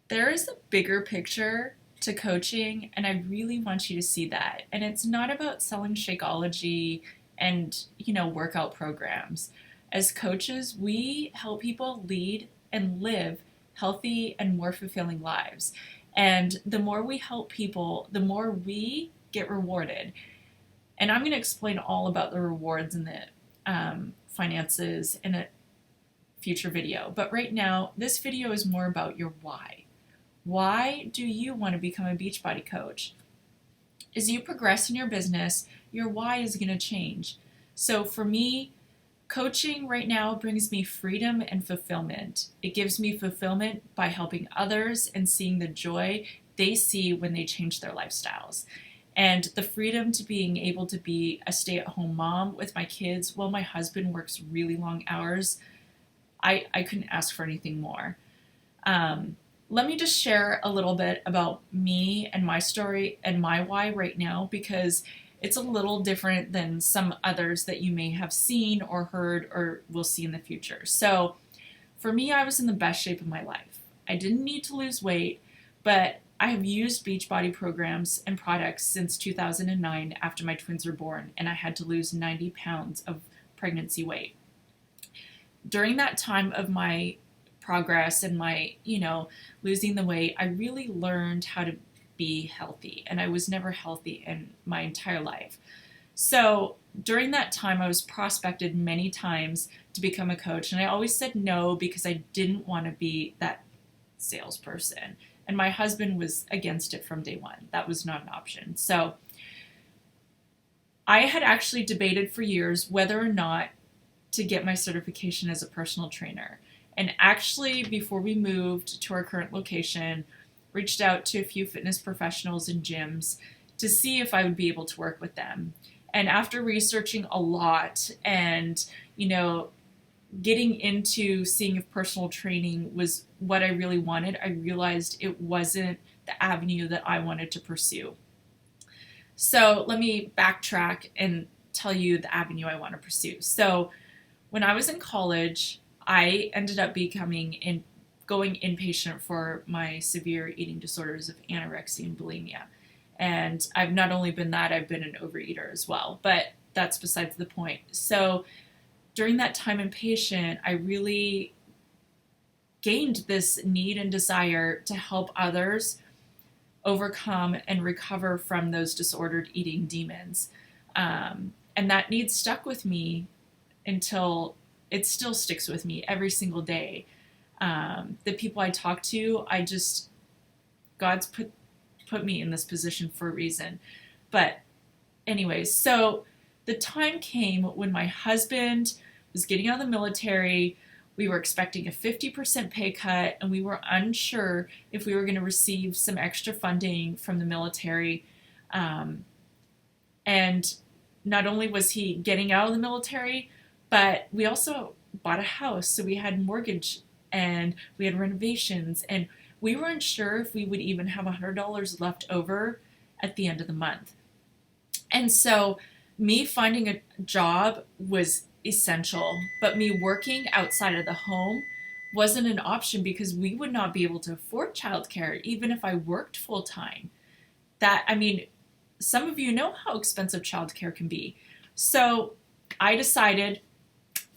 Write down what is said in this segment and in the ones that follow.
There is a bigger picture to coaching, and I really want you to see that. And it's not about selling Shakeology and, workout programs. As coaches, we help people lead and live healthy and more fulfilling lives. And the more we help people, the more we get rewarded. And I'm going to explain all about the rewards and the finances in a future video. But right now, this video is more about your why. Why do you want to become a Beachbody coach? As you progress in your business, your why is going to change. So for me, coaching right now brings me freedom and fulfillment. It gives me fulfillment by helping others and seeing the joy they see when they change their lifestyles. And the freedom to being able to be a stay-at-home mom with my kids while my husband works really long hours, I couldn't ask for anything more. Let me just share a little bit about me and my story and my why right now, because it's a little different than some others that you may have seen or heard or will see in the future. So for me, I was in the best shape of my life. I didn't need to lose weight, but I have used Beachbody programs and products since 2009 after my twins were born, and I had to lose 90 pounds of pregnancy weight. During that time of my progress and my, losing the weight, I really learned how to be healthy, and I was never healthy in my entire life. So during that time, I was prospected many times to become a coach, and I always said no because I didn't want to be that salesperson. And my husband was against it from day one. That was not an option. So I had actually debated for years whether or not to get my certification as a personal trainer. And actually, before we moved to our current location, reached out to a few fitness professionals and gyms to see if I would be able to work with them. And after researching a lot and, getting into seeing if personal training was what I really wanted, I realized it wasn't the avenue that I wanted to pursue. So let me backtrack and tell you the avenue I want to pursue. So when I was in college, I ended up going inpatient for my severe eating disorders of anorexia and bulimia. And I've not only been that, I've been an overeater as well, but that's besides the point. So during that time inpatient, I really gained this need and desire to help others overcome and recover from those disordered eating demons. And that need stuck with me until it still sticks with me every single day. The people I talk to, God's put me in this position for a reason. But anyways, so the time came when my husband was getting out of the military. We were expecting a 50% pay cut, and we were unsure if we were going to receive some extra funding from the military. And not only was he getting out of the military, but we also bought a house. So we had mortgage and we had renovations, and we weren't sure if we would even have $100 left over at the end of the month. And so me finding a job was essential, but me working outside of the home wasn't an option because we would not be able to afford childcare even if I worked full time. Some of you know how expensive childcare can be. So I decided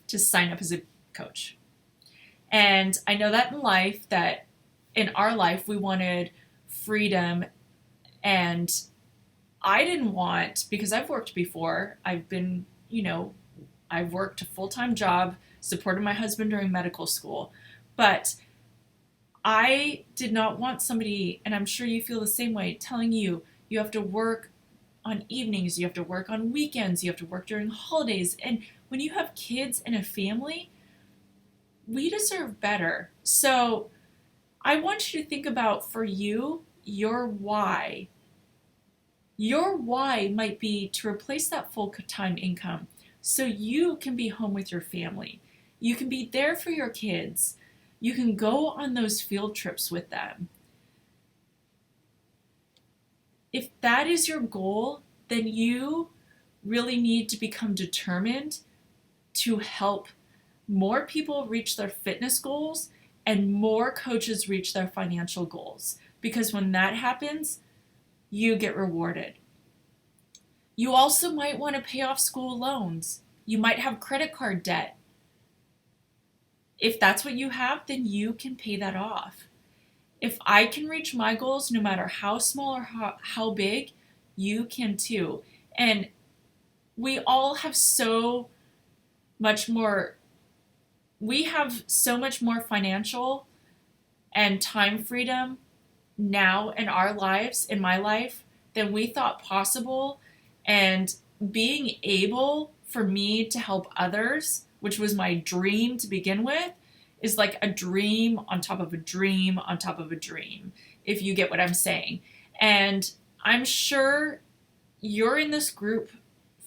to sign up as a coach. And I know that in our life, we wanted freedom, and I didn't want, because I've worked before, I've worked a full-time job, supported my husband during medical school, but I did not want somebody, and I'm sure you feel the same way, telling you you have to work on evenings, you have to work on weekends, you have to work during holidays. And when you have kids and a family, we deserve better. So I want you to think about, for you, your why. Your why might be to replace that full-time income so you can be home with your family. You can be there for your kids. You can go on those field trips with them. If that is your goal, then you really need to become determined to help more people reach their fitness goals and more coaches reach their financial goals. Because when that happens, you get rewarded. You also might want to pay off school loans. You might have credit card debt. If that's what you have, then you can pay that off. If I can reach my goals, no matter how small or how big, you can too. And we all have we have so much more financial and time freedom now in our lives, in my life, than we thought possible. And being able for me to help others, which was my dream to begin with, is like a dream on top of a dream on top of a dream, if you get what I'm saying. And I'm sure you're in this group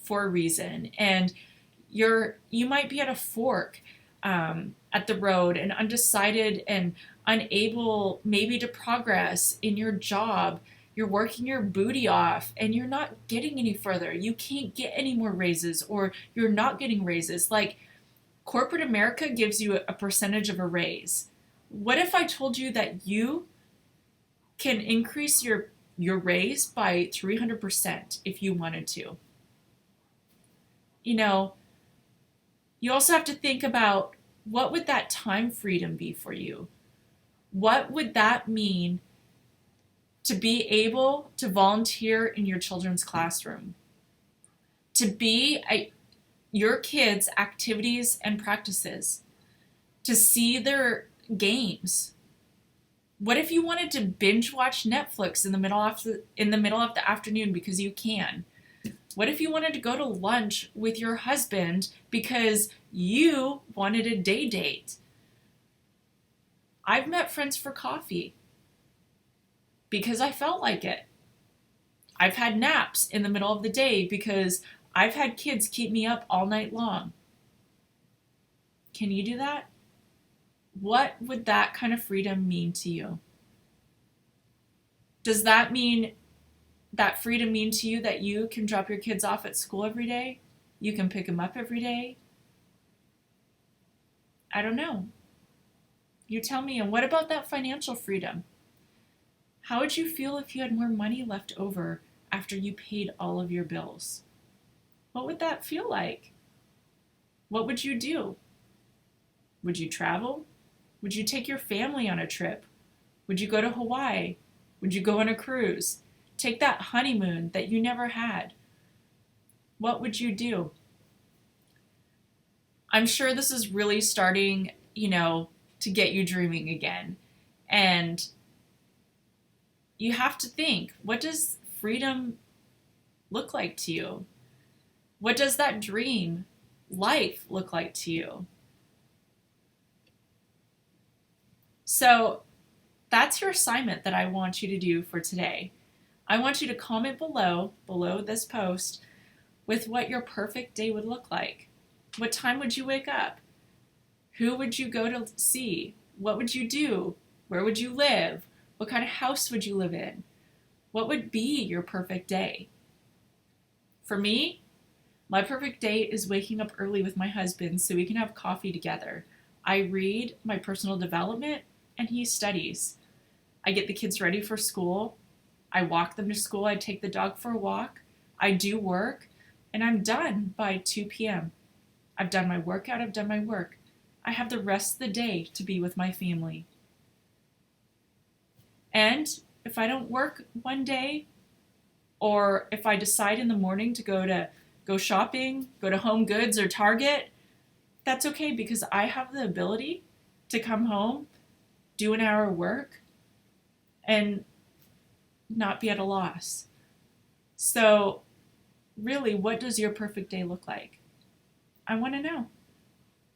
for a reason, and you might be at a fork at the road and undecided and unable maybe to progress in your job. You're working your booty off and you're not getting any further. You can't get any more raises, or you're not getting raises. Like, corporate America gives you a percentage of a raise. What if I told you that you can increase your raise by 300% if you wanted to? You know, you also have to think about, what would that time freedom be for you? What would that mean to be able to volunteer in your children's classroom? To be at your kids' activities and practices? To see their games? What if you wanted to binge watch Netflix in the middle of the afternoon because you can? What if you wanted to go to lunch with your husband because you wanted a day date? I've met friends for coffee because I felt like it. I've had naps in the middle of the day because I've had kids keep me up all night long. Can you do that? What would that kind of freedom mean to you? Does that freedom mean to you that you can drop your kids off at school every day? You can pick them up every day? I don't know. You tell me. And what about that financial freedom? How would you feel if you had more money left over after you paid all of your bills? What would that feel like? What would you do? Would you travel? Would you take your family on a trip? Would you go to Hawaii? Would you go on a cruise? Take that honeymoon that you never had? What would you do? I'm sure this is really starting, to get you dreaming again. And you have to think, what does freedom look like to you? What does that dream life look like to you? So that's your assignment that I want you to do for today. I want you to comment below this post with what your perfect day would look like. What time would you wake up? Who would you go to see? What would you do? Where would you live? What kind of house would you live in? What would be your perfect day? For me, my perfect day is waking up early with my husband so we can have coffee together. I read my personal development and he studies. I get the kids ready for school. I walk them to school. I take the dog for a walk. I do work, and I'm done by 2 p.m. I've done my workout. I've done my work. I have the rest of the day to be with my family. And if I don't work one day, or if I decide in the morning to go shopping, go to Home Goods or Target, that's okay, because I have the ability to come home, do an hour of work, and not be at a loss. So really, what does your perfect day look like? I want to know.